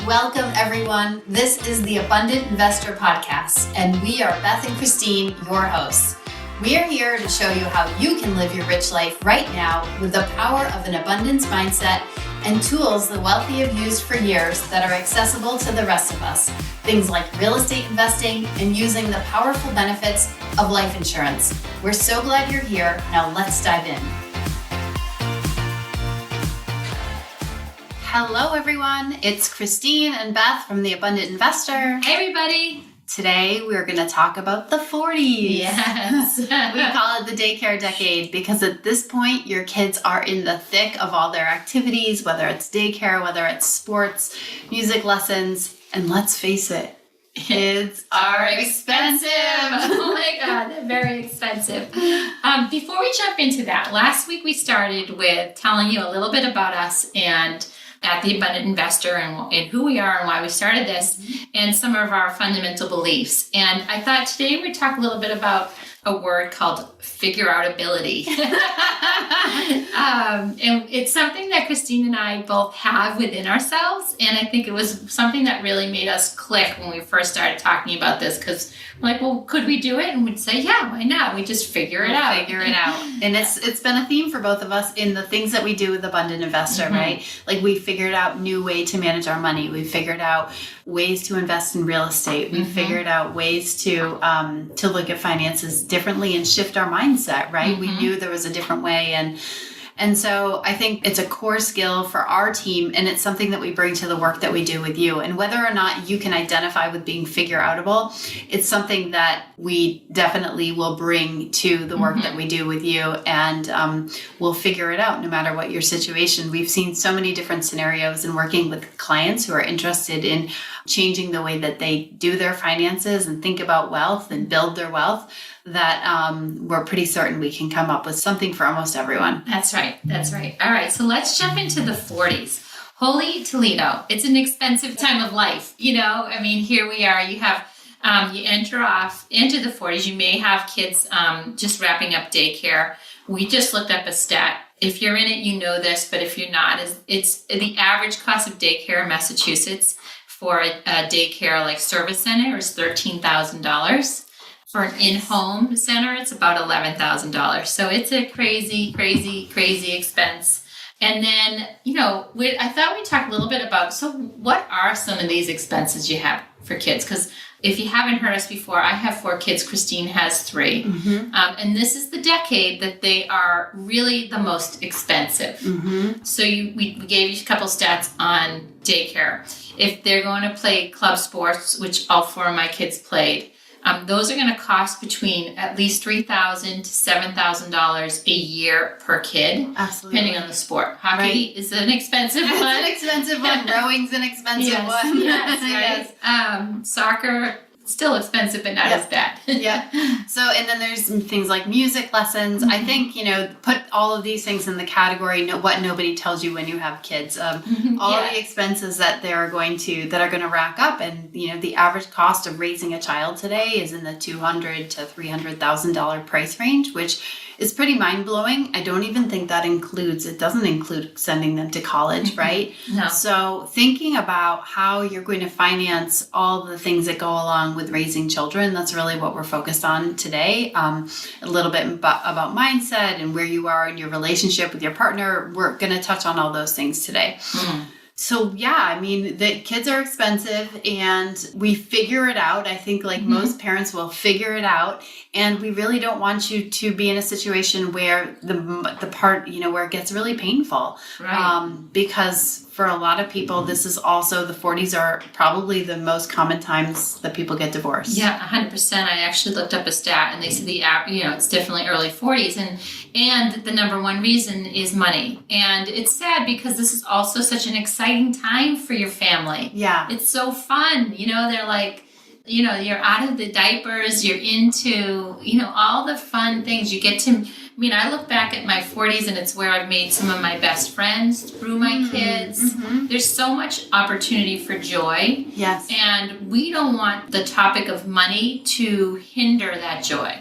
Welcome, everyone. This is the Abundant Investor Podcast, and we are Beth and Christine, your hosts. We are here to show you how you can live your rich life right now with the power of an abundance mindset and tools the wealthy have used for years that are accessible to the rest of us. Things like real estate investing and using the powerful benefits of life insurance. We're so glad you're here. Now let's dive in. Hello, everyone. It's Christine and Beth from the Abundant Investor. Hey, everybody. Today, we're going to talk about the 40s. Yes. We call it the daycare decade because at this point, your kids are in the thick of all their activities, whether it's daycare, whether it's sports, music lessons, and let's face it, kids are expensive. Oh my God, they're very expensive. Before we jump into that, last week we started with telling you a little bit about us and at the Abundant Investor and who we are and why we started this and some of our fundamental beliefs. And I thought today we'd talk a little bit about a word called figure-outability. And it's something that Christine and I both have within ourselves. And I think it was something that really made us click when we first started talking about this because we're like, well, could we do it? And we'd say, yeah, why not? We just figure it out. And it's been a theme for both of us in the things that we do with Abundant Investor, right? Like we figured out new way to manage our money. We figured out ways to invest in real estate. We figured out ways to look at finances differently and shift our mindset, right? We knew there was a different way. And so I think it's a core skill for our team, and it's something that we bring to the work that we do with you. And whether or not you can identify with being figure-outable, it's something that we definitely will bring to the work that we do with you, and we'll figure it out no matter what your situation. We've seen so many different scenarios in working with clients who are interested in changing the way that they do their finances and think about wealth and build their wealth, that we're pretty certain we can come up with something for almost everyone. That's right. All right, so let's jump into the 40s. Holy Toledo. It's an expensive time of life. You know, I mean, here we are. You have, you enter off into the 40s. You may have kids just wrapping up daycare. We just looked up a stat. If you're in it, you know this, but if you're not, it's the average cost of daycare in Massachusetts for a daycare like service center is $13,000. For an in-home center, it's about $11,000. So it's a crazy, crazy, crazy expense. And then, you know, I thought we'd talk a little bit about, so what are some of these expenses you have for kids? Because if you haven't heard us before, I have 4 kids. Christine has 3. And this is the decade that they are really the most expensive. So we gave you a couple stats on daycare. If they're going to play club sports, which all 4 of my kids played, those are going to cost between at least $3,000 to $7,000 a year per kid, depending on the sport. Hockey is an expensive one. It's an expensive one. Rowing's an expensive one. Yes. Soccer, still expensive, but not as bad. So, and then there's things like music lessons. I think, you know, put all of these things in the category, what nobody tells you when you have kids. All of the expenses that are going to rack up. And, you know, the average cost of raising a child today is in the $200,000 to $300,000 price range, which is pretty mind-blowing. I don't even think it doesn't include sending them to college, right? No. So thinking about how you're going to finance all the things that go along with raising children, that's really what we're focused on today. A little bit about mindset and where you are in your relationship with your partner. We're going to touch on all those things today. So yeah, I mean, the kids are expensive and we figure it out. I think like most parents will figure it out. And we really don't want you to be in a situation where the part, you know, where it gets really painful. Right. Because for a lot of people, this is also, the 40s are probably the most common times that people get divorced. Yeah, 100%. I actually looked up a stat and they said it's definitely early 40s. And the number one reason is money. And it's sad because this is also such an exciting time for your family. Yeah. It's so fun. You know, they're like, you know, you're out of the diapers, you're into, you know, all the fun things. You get to, I mean, I look back at my 40s and it's where I've made some of my best friends through my kids. There's so much opportunity for joy. Yes. And we don't want the topic of money to hinder that joy.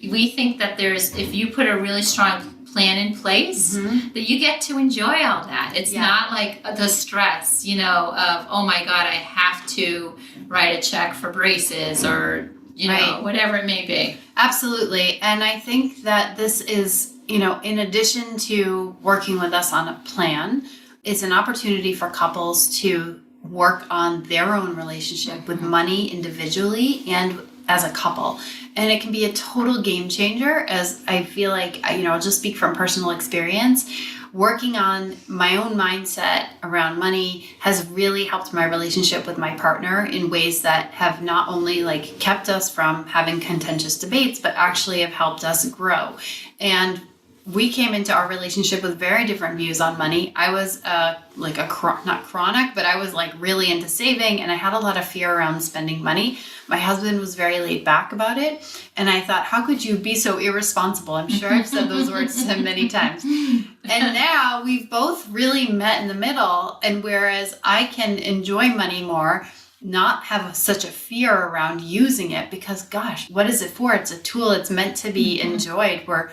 We think that if you put a really strong plan in place, that you get to enjoy all that. It's not like the stress, of, oh my God, I have to write a check for braces or, whatever it may be. Absolutely. And I think that this is, in addition to working with us on a plan, it's an opportunity for couples to work on their own relationship with money individually and as a couple. And it can be a total game changer, as I feel like, I'll just speak from personal experience. Working on my own mindset around money has really helped my relationship with my partner in ways that have not only kept us from having contentious debates, but actually have helped us grow. And we came into our relationship with very different views on money. I was not chronic, but I was really into saving, and I had a lot of fear around spending money. My husband was very laid back about it. And I thought, how could you be so irresponsible? I'm sure I've said those words to him many times. And now we've both really met in the middle. And whereas I can enjoy money more, not have such a fear around using it, because gosh, what is it for? It's a tool. It's meant to be enjoyed. We're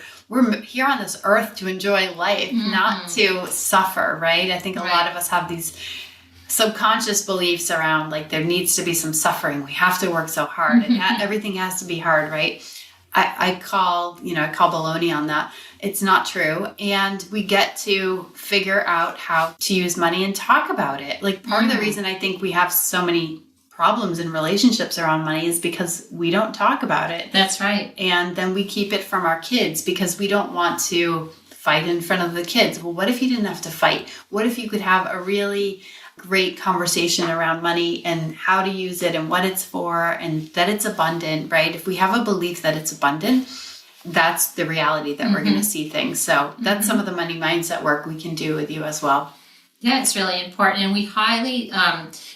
here on this earth to enjoy life, not to suffer, right? I think a lot of us have these subconscious beliefs around there needs to be some suffering. We have to work so hard. Everything has to be hard, right? I call baloney on that. It's not true. And we get to figure out how to use money and talk about it. Part of the reason I think we have so many problems in relationships around money is because we don't talk about it. That's right. And then we keep it from our kids because we don't want to fight in front of the kids. Well, what if you didn't have to fight? What if you could have a really great conversation around money and how to use it and what it's for and that it's abundant, right? If we have a belief that it's abundant, that's the reality that we're going to see things. So that's some of the money mindset work we can do with you as well. Yeah, it's really important. And we highly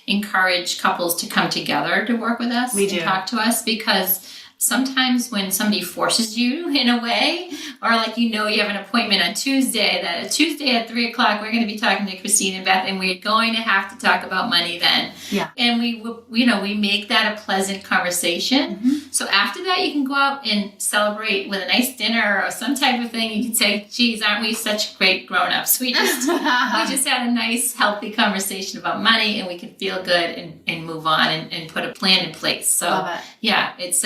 encourage couples to come together to work with us and talk to us, because sometimes when somebody forces you in a way, or you have an appointment on Tuesday, that a Tuesday at 3:00, we're going to be talking to Christine and Beth, and we're going to have to talk about money then. Yeah. And we make that a pleasant conversation. So after that, you can go out and celebrate with a nice dinner or some type of thing. You can say, geez, aren't we such great grown-ups? We just had a nice, healthy conversation about money, and we can feel good and move on and put a plan in place. So love it. Yeah, it's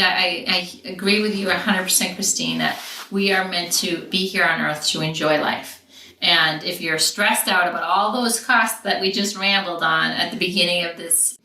I agree with you 100%, Christine, that we are meant to be here on earth to enjoy life. And if you're stressed out about all those costs that we just rambled on at the beginning of this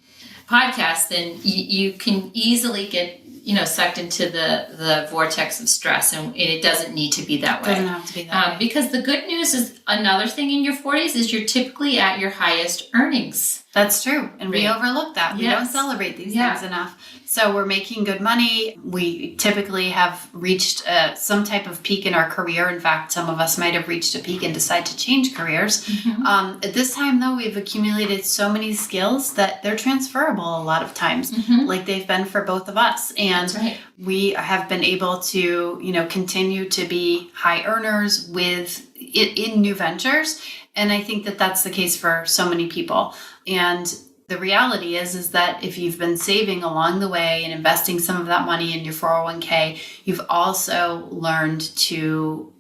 podcast, then you can easily get sucked into the vortex of stress, and it doesn't need to be that way. It doesn't have to be that way. Because the good news is, another thing in your 40s is you're typically at your highest earnings. That's true. And we overlook that. We don't celebrate these things enough. So we're making good money. We typically have reached some type of peak in our career. In fact, some of us might have reached a peak and decide to change careers. At this time, though, we've accumulated so many skills that they're transferable a lot of times, like they've been for both of us. And we have been able to, continue to be high earners in new ventures. And I think that that's the case for so many people. And the reality is that if you've been saving along the way and investing some of that money in your 401k, you've also learned to,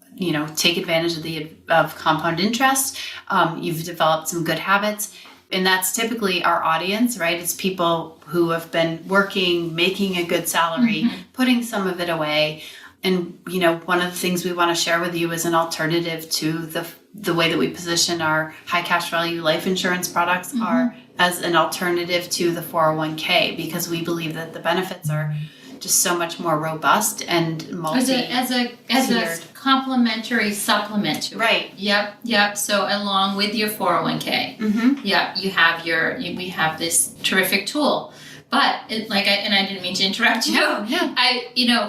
take advantage of compound interest. You've developed some good habits. And that's typically our audience, right? It's people who have been working, making a good salary, putting some of it away. And, one of the things we want to share with you is an alternative to the way that we position our high cash value life insurance products are as an alternative to the 401k, because we believe that the benefits are just so much more robust and as a complementary supplement to it. Right. Yep. So along with your 401k, we have this terrific tool. But I didn't mean to interrupt you. No.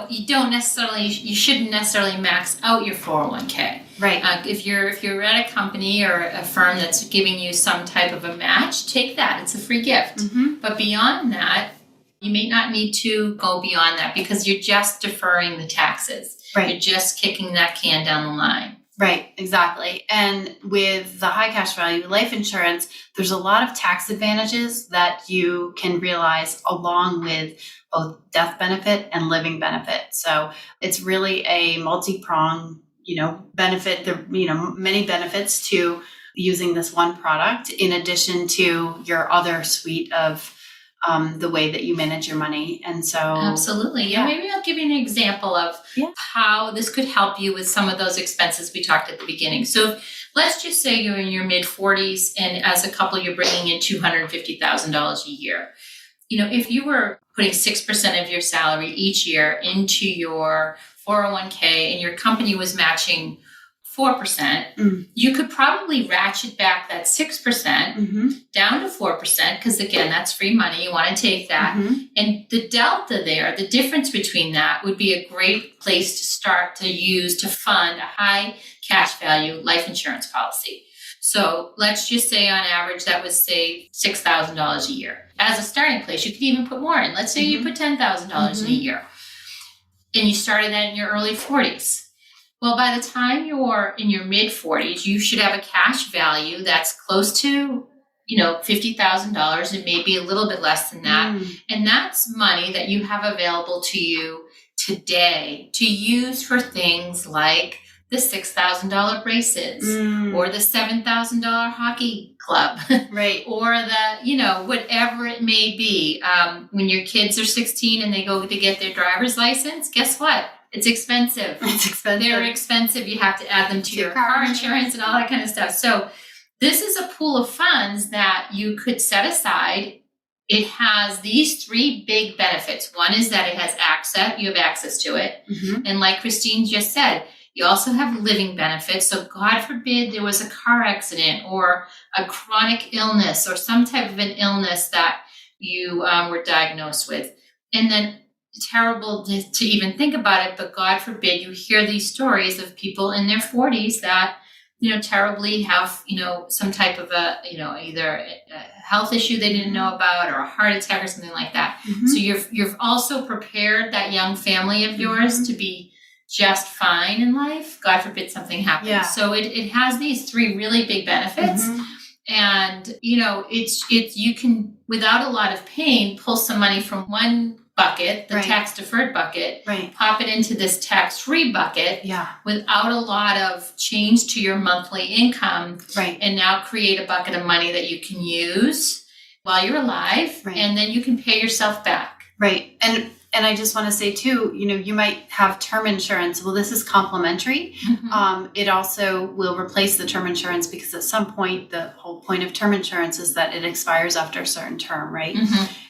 You shouldn't necessarily max out your 401k. Right. If you're at a company or a firm that's giving you some type of a match, take that. It's a free gift. But beyond that, you may not need to go beyond that, because you're just deferring the taxes. Right. You're just kicking that can down the line. Right, exactly. And with the high cash value life insurance, there's a lot of tax advantages that you can realize along with both death benefit and living benefit. So it's really a multi-pronged, many benefits to using this one product in addition to your other suite of the way that you manage your money. And so absolutely. Yeah. Maybe I'll give you an example of how this could help you with some of those expenses we talked at the beginning. So let's just say you're in your mid 40s and as a couple, you're bringing in $250,000 a year. If you were putting 6% of your salary each year into your 401k and your company was matching 4%, you could probably ratchet back that 6% down to 4%, because again, that's free money. You want to take that. And the delta there, the difference between that would be a great place to start to use to fund a high cash value life insurance policy. So let's just say on average, that was say $6,000 a year. As a starting place, you could even put more in. Let's say you put $10,000 in a year and you started that in your early 40s. Well, by the time you're in your mid 40s, you should have a cash value that's close to, $50,000 and maybe a little bit less than that. And that's money that you have available to you today to use for things like the $6,000 braces or the $7,000 hockey club, right? Or the, whatever it may be. When your kids are 16 and they go to get their driver's license, guess what? It's expensive. They're expensive. You have to add them to your car insurance and all that kind of stuff. So this is a pool of funds that you could set aside. It has these three big benefits. One is that it has access. You have access to it. And like Christine just said, you also have living benefits. So God forbid there was a car accident or a chronic illness or some type of an illness that you were diagnosed with. And then terrible to even think about it, but God forbid you hear these stories of people in their 40s that, terribly have, some type of either a health issue they didn't know about or a heart attack or something like that. So you've also prepared that young family of yours to be just fine in life. God forbid something happens. Yeah. So it has these three really big benefits. And, it's you can, without a lot of pain, pull some money from one bucket, the tax deferred bucket, pop it into this tax free bucket without a lot of change to your monthly income. And now create a bucket of money that you can use while you're alive. And then you can pay yourself back. And I just want to say too, you might have term insurance. Well, this is complementary. It also will replace the term insurance because at some point, the whole point of term insurance is that it expires after a certain term, right?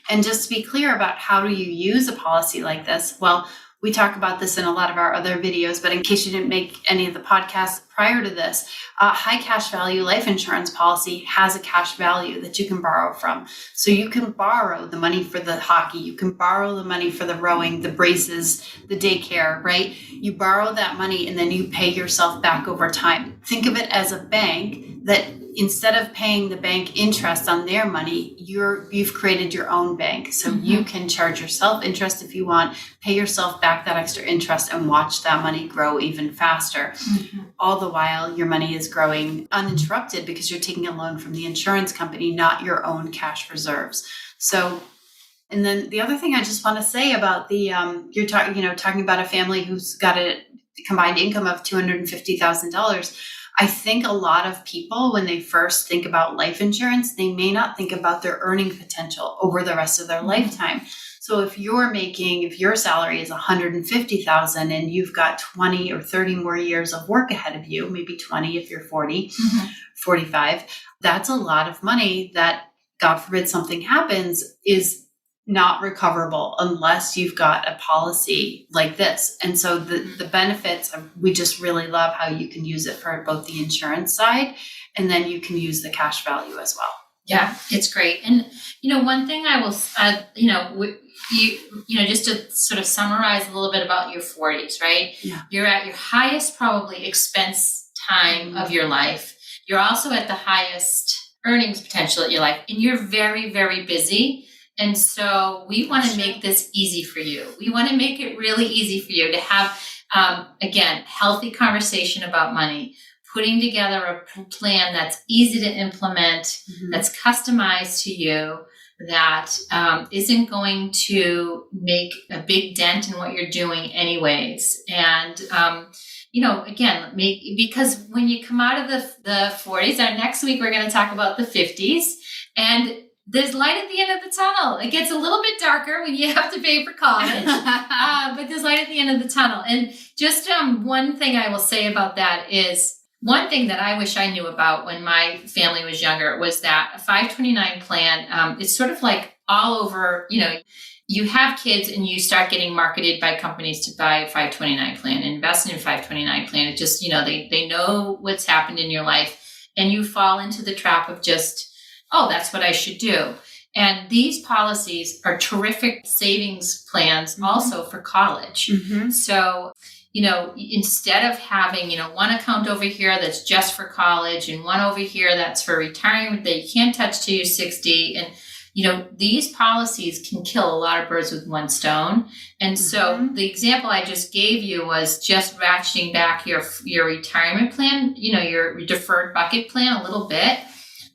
And just to be clear about how do you use a policy like this? Well, we talk about this in a lot of our other videos, but in case you didn't make any of the podcasts prior to this, high cash value life insurance policy has a cash value that you can borrow from. So you can borrow the money for the hockey, you can borrow the money for the rowing, the braces, the daycare, right? You borrow that money and then you pay yourself back over time. Think of it as a bank that instead of paying the bank interest on their money, you've created your own bank. So you can charge yourself interest if you want, pay yourself back that extra interest and watch that money grow even faster. All the while your money is growing uninterrupted because you're taking a loan from the insurance company, not your own cash reserves. So, and then the other thing I just want to say about the, you're talking about a family who's got a combined income of $250,000. I think a lot of people, when they first think about life insurance, they may not think about their earning potential over the rest of their lifetime. So if your salary is $150,000 and you've got 20 or 30 more years of work ahead of you, maybe 20 if you're 40, 45, that's a lot of money that, God forbid something happens, is not recoverable unless you've got a policy like this. And so the benefits, we just really love how you can use it for both the insurance side and then you can use the cash value as well. Yeah, it's great. And, one thing I will, just to sort of summarize a little bit about your 40s, right? Yeah. You're at your highest probably expense time of your life. You're also at the highest earnings potential of your life and you're very, very busy. And so we want to make this easy for you. We want to make it really easy for you to have, again, healthy conversation about money, putting together a plan that's easy to implement, that's customized to you, that isn't going to make a big dent in what you're doing anyways. And, again, because when you come out of the 40s, next week we're going to talk about the 50s, and there's light at the end of the tunnel. It gets a little bit darker when you have to pay for college, but there's light at the end of the tunnel. And just one thing I will say about that is, one thing that I wish I knew about when my family was younger was that a 529 plan is sort of like all over, you have kids and you start getting marketed by companies to buy a 529 plan and invest in a 529 plan. It just, they know what's happened in your life, and you fall into the trap of just, oh, that's what I should do. And these policies are terrific savings plans also for college. Mm-hmm. So, instead of having, one account over here that's just for college and one over here that's for retirement that you can't touch till you're 60. And, these policies can kill a lot of birds with one stone. And so the example I just gave you was just ratcheting back your retirement plan, your deferred bucket plan a little bit.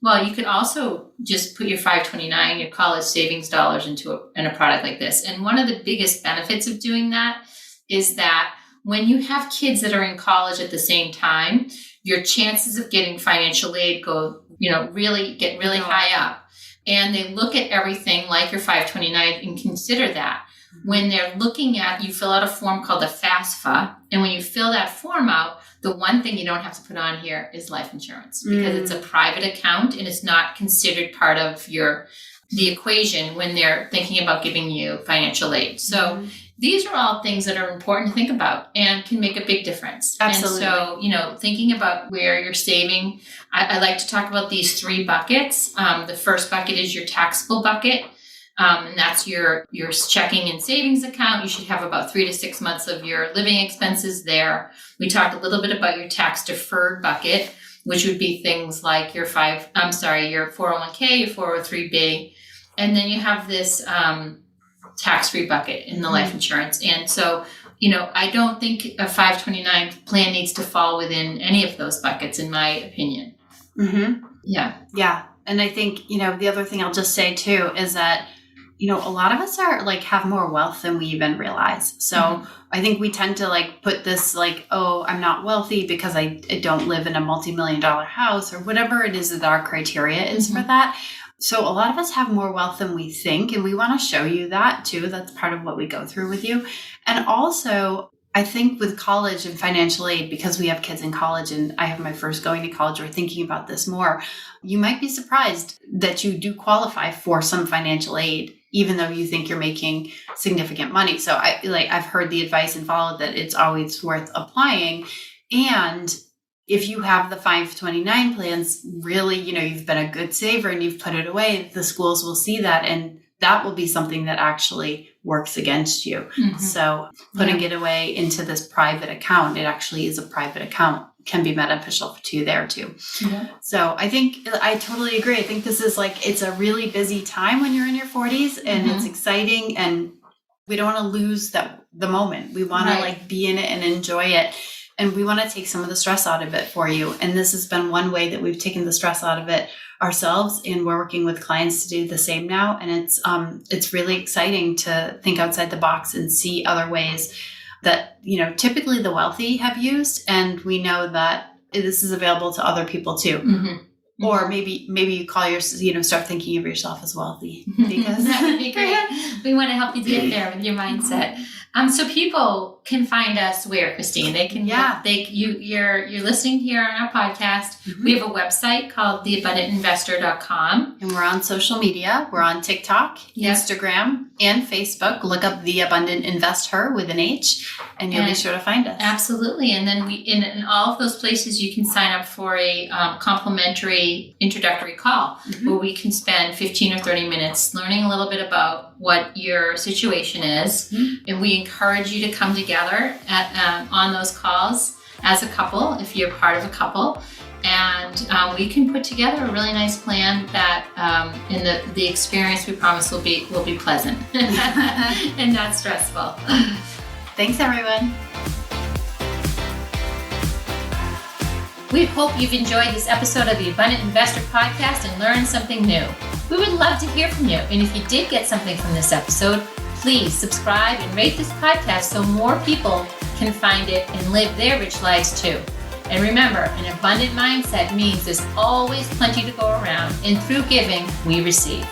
Well, you could also just put your 529, your college savings dollars in a product like this. And one of the biggest benefits of doing that is that when you have kids that are in college at the same time, your chances of getting financial aid go, really high up. And they look at everything like your 529 and consider that. When they're looking at, you fill out a form called a FAFSA. And when you fill that form out, the one thing you don't have to put on here is life insurance, because it's a private account and it's not considered part of the equation when they're thinking about giving you financial aid. So these are all things that are important to think about and can make a big difference. Absolutely. And so, thinking about where you're saving, I like to talk about these 3 buckets. The first bucket is your taxable bucket. And that's your checking and savings account. You should have about 3 to 6 months of your living expenses there. We talked a little bit about your tax deferred bucket, which would be things like your 401k, your 403b. And then you have this tax-free bucket in the life insurance. And so, I don't think a 529 plan needs to fall within any of those buckets, in my opinion. Mm-hmm. Yeah. Yeah. And I think, the other thing I'll just say too is that, a lot of us are have more wealth than we even realize. So I think we tend to put this oh, I'm not wealthy because I don't live in a multi-million-dollar house, or whatever it is that our criteria is for that. So a lot of us have more wealth than we think, and we want to show you that too. That's part of what we go through with you. And also, I think with college and financial aid, because we have kids in college and I have my first going to college, we're thinking about this more. You might be surprised that you do qualify for some financial aid, even though you think you're making significant money. So I've heard the advice and followed that it's always worth applying. And if you have the 529 plans, really, you've been a good saver and you've put it away, the schools will see that, and that will be something that actually works against you. Mm-hmm. So putting it away into this private account, it actually is a private account, can be beneficial to you there too. Mm-hmm. So I think I totally agree. I think this is it's a really busy time when you're in your 40s, and it's exciting, and we don't want to lose the moment. We want to be in it and enjoy it. And we want to take some of the stress out of it for you. And this has been one way that we've taken the stress out of it ourselves. And we're working with clients to do the same now. And it's really exciting to think outside the box and see other ways that, typically the wealthy have used. And we know that this is available to other people too. Mm-hmm. Or maybe you call start thinking of yourself as wealthy, because that would be great. We want to help you get there with your mindset. So people can find us where, Christine? They can. Yeah. You're listening here on our podcast. Mm-hmm. We have a website called theabundantinvestor.com. And we're on social media. We're on TikTok, Instagram, and Facebook. Look up The Abundant Investor with an H, and you'll be sure to find us. Absolutely. And then in all of those places, you can sign up for a complimentary introductory call where we can spend 15 or 30 minutes learning a little bit about what your situation is. Mm-hmm. And we encourage you to come together on those calls as a couple, if you're part of a couple. And we can put together a really nice plan that in the experience, we promise will be pleasant and not stressful. Thanks, everyone. We hope you've enjoyed this episode of the Abundant Investor Podcast and learned something new. We would love to hear from you. And if you did get something from this episode, please subscribe and rate this podcast so more people can find it and live their rich lives too. And remember, an abundant mindset means there's always plenty to go around, and through giving, we receive.